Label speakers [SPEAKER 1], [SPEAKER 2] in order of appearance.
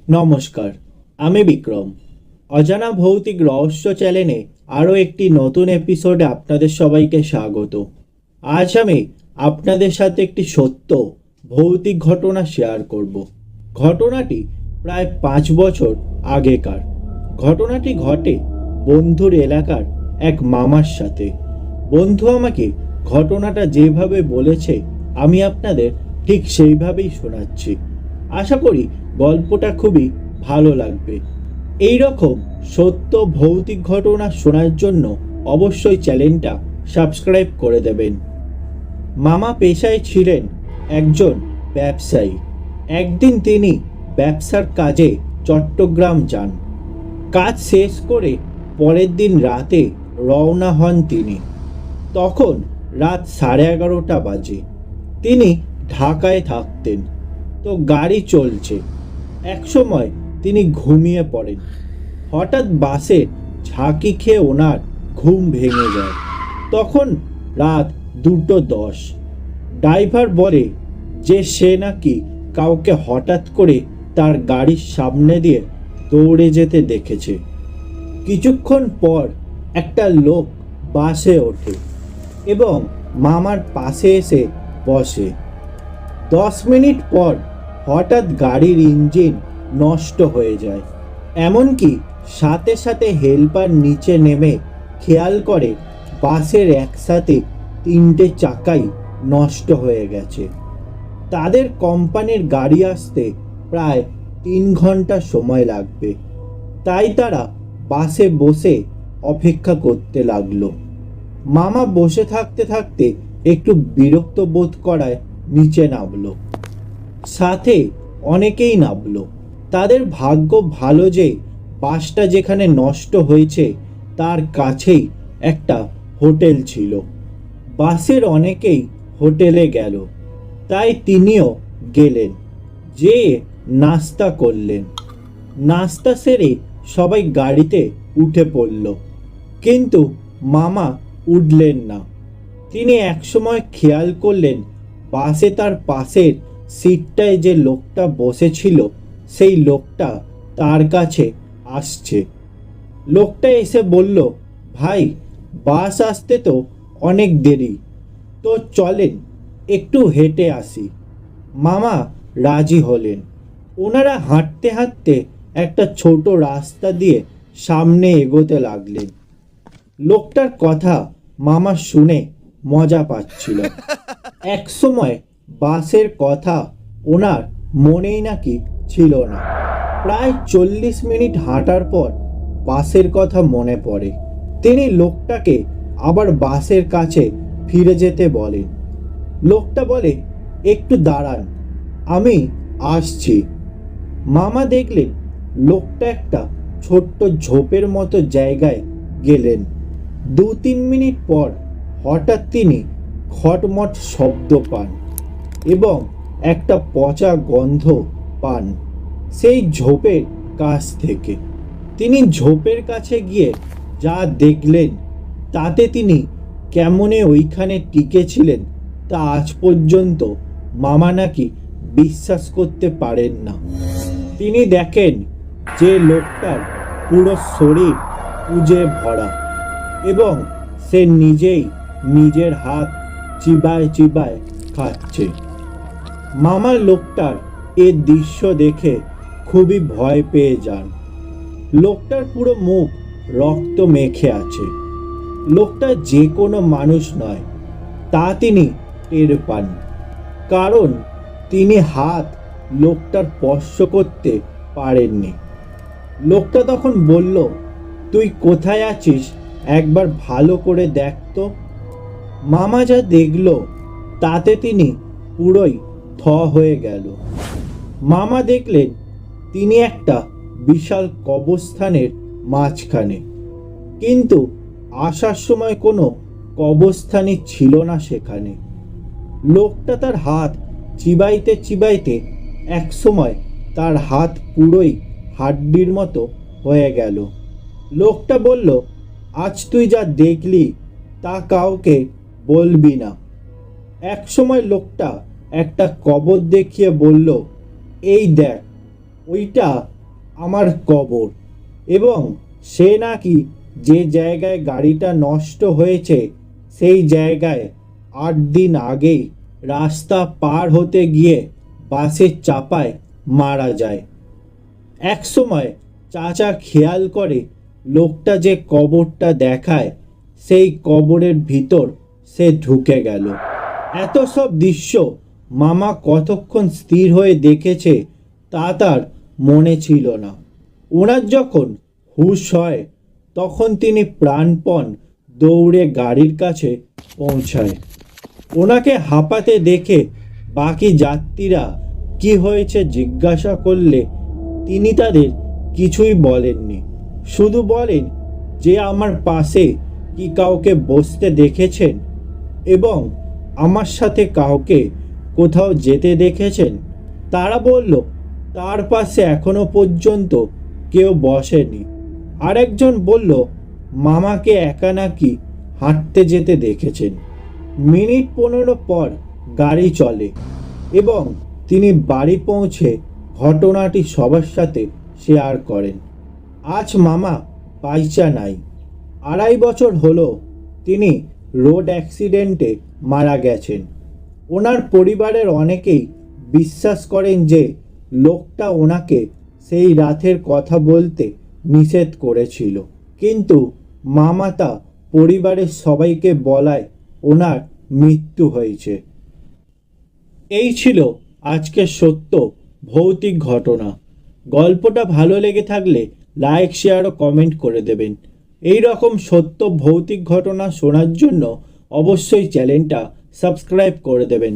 [SPEAKER 1] নমস্কার, আমি বিক্রম। অজানা ভৌতিক রহস্য চ্যানেলে আরও একটি নতুন এপিসোডে আপনাদের সবাইকে স্বাগত। আজ আমি আপনাদের সাথে একটি সত্য ভৌতিক ঘটনা শেয়ার করব। ঘটনাটি প্রায় 5 বছর আগেকার। ঘটনাটি ঘটে বন্ধুর এলাকার এক মামার সাথে। বন্ধু আমাকে ঘটনাটা যেভাবে বলেছে আমি আপনাদের ঠিক সেইভাবেই শোনাচ্ছি। আশা করি গল্পটা খুবই ভালো লাগবে। এই রকম সত্য ভৌতিক ঘটনা শোনার জন্য অবশ্যই চ্যানেলটা সাবস্ক্রাইব করে দেবেন। মামা পেশায় ছিলেন একজন ব্যবসায়ী। একদিন তিনি ব্যবসার কাজে চট্টগ্রাম যান। কাজ শেষ করে পরের দিন রাতে রওনা হন তিনি। তখন রাত 11:30 বাজে। তিনি ঢাকায় থাকতেন। তো গাড়ি চলছে। একসময় তিনি ঘুমিয়ে পড়েন। হঠাৎ বাসে ঝাঁকি খেয়ে ওনার ঘুম ভেঙে যায়। তখন রাত 2:10। ড্রাইভার বলে যে সে নাকি কাউকে হঠাৎ করে তার গাড়ির সামনে দিয়ে দৌড়ে যেতে দেখেছে। কিছুক্ষণ পর একটা লোক বাসে ওঠে এবং মামার পাশে এসে বসে। 10 মিনিট পর হঠাৎ গাড়ির ইঞ্জিন নষ্ট হয়ে যায়। এমনকি সাথে সাথে হেল্পার নিচে নেমে খেয়াল করে বাসের একসাথে 3টে চাকাই নষ্ট হয়ে গেছে। তাদের কোম্পানির গাড়ি আসতে প্রায় 3 ঘন্টা সময় লাগবে। তাই তারা বাসে বসে অপেক্ষা করতে লাগলো। মামা বসে থাকতে থাকতে একটু বিরক্ত বোধ করায় নিচে নামলো। সাথে অনেকেই নামলো। তাদের ভাগ্য ভালো যে বাসটা যেখানে নষ্ট হয়েছে তার কাছেই একটা হোটেল ছিল। বাসের অনেকেই হোটেলে গেল, তাই তিনিও গেলেন। যে নাস্তা করলেন। নাস্তা সেরে সবাই গাড়িতে উঠে পড়ল, কিন্তু মামা উঠলেন না। তিনি একসময় খেয়াল করলেন বাসে তার পাশের সিটটায় যে লোকটা বসেছিল সেই লোকটা তার কাছে আসছে। লোকটা এসে বলল, ভাই, বাস আসতে তো অনেক দেরি, তো চলেন একটু হেঁটে আসি। মামা রাজি হলেন। ওনারা হাঁটতে হাঁটতে একটা ছোট রাস্তা দিয়ে সামনে এগোতে লাগলেন। লোকটার কথা মামা শুনে মজা পাচ্ছিল। এক সময় বাসের কথা ওনার মনেই নাকি ছিল না। প্রায় 40 মিনিট হাঁটার পর বাসের কথা মনে পড়ে। তিনি লোকটাকে আবার বাসের কাছে ফিরে যেতে বলেন। লোকটা বলে, একটু দাঁড়ান, আমি আসছি। মামা দেখলেন লোকটা একটা ছোট্ট ঝোপের মতো জায়গায় গেলেন। 2-3 মিনিট পর হঠাৎ তিনি খটমট শব্দ পান এবং একটা পচা গন্ধ পান সেই ঝোপের কাছ থেকে। তিনি ঝোপের কাছে গিয়ে যা দেখলেন তাতে তিনি কেমনে ওইখানে টিকেছিলেন তা আজ পর্যন্ত মামা নাকি বিশ্বাস করতে পারেন না। তিনি দেখেন যে লোকটার পুরো শরীর পুজে ভরা এবং সে নিজেই নিজের হাত চিবায় চিবায় খাচ্ছে। মামা লোকটার এ দৃশ্য দেখে খুবই ভয় পেয়ে যান। লোকটার পুরো মুখ রক্ত মেখে আছে। লোকটা যে কোনো মানুষ নয় তা তিনি টের পান, কারণ তিনি হাত লোকটার স্পর্শ করতে পারেননি। লোকটা তখন বলল, তুই কোথায় আছিস একবার ভালো করে দেখ তো। মামা যা দেখল তাতে তিনি পুরোই থ হয়ে গেল। মামা দেখলেন তিনি একটা বিশাল কবরস্থানের মাঝখানে, কিন্তু আসার সময় কোনো কবরস্থানই ছিল না সেখানে। লোকটা তার হাত চিবাইতে চিবাইতে এক সময় তার হাত পুরোই হাড্ডির মতো হয়ে গেল। লোকটা বলল, আজ তুই যা দেখলি তা কাউকে বলবি না। এক সময় লোকটা একটা কবর দেখিয়ে বলল, এই দেখ, ওইটা আমার কবর, এবং সে নাকি যে জায়গায় গাড়িটা নষ্ট হয়েছে সেই জায়গায় 8 দিন আগেই রাস্তা পার হতে গিয়ে বাসের চাপায় মারা যায়। একসময় চাচা খেয়াল করে লোকটা যে কবরটা দেখায় সেই কবরের ভিতর সে ঢুকে গেল। এত সব দৃশ্য মামা কতক্ষণ স্থির হয়ে দেখেছে তা তার মনে ছিল না। ওনার যখন হুঁশ হয় তখন তিনি প্রাণপণ দৌড়ে গাড়ির কাছে পৌঁছায়। ওনাকে হাঁপাতে দেখে বাকি যাত্রীরা কি হয়েছে জিজ্ঞাসা করলে তিনি তাদের কিছুই বলেননি, শুধু বলেন যে আমার পাশে কি কাউকে বসতে দেখেছেন এবং আমার সাথে কাউকে কোথাও যেতে দেখেছেন। তারা বলল তার পাশে এখনো পর্যন্ত কেউ বসেনি। আরেকজন বলল মামাকে একা নাকি হাঁটতে যেতে দেখেছেন। মিনিট 15 পর গাড়ি চলে এবং তিনি বাড়ি পৌঁছে ঘটনাটি সবার সাথে শেয়ার করেন। আজ মামা বাইচা নাই। 2.5 বছর হলো তিনি রোড অ্যাক্সিডেন্টে মারা গেছেন। ওনার পরিবারের অনেকেই বিশ্বাস করেন যে লোকটা ওনাকে সেই রাতের কথা বলতে নিষেধ করেছিল, কিন্তু মামা তা পরিবারের সবাইকে বলায় ওনার মৃত্যু হয়েছে। এই ছিল আজকের সত্য ভৌতিক ঘটনা। গল্পটা ভালো লেগে থাকলে লাইক, শেয়ার ও কমেন্ট করে দেবেন। এই রকম সত্য ভৌতিক ঘটনা শোনার জন্য অবশ্যই চ্যানেলটা সাবস্ক্রাইব করে দেবেন।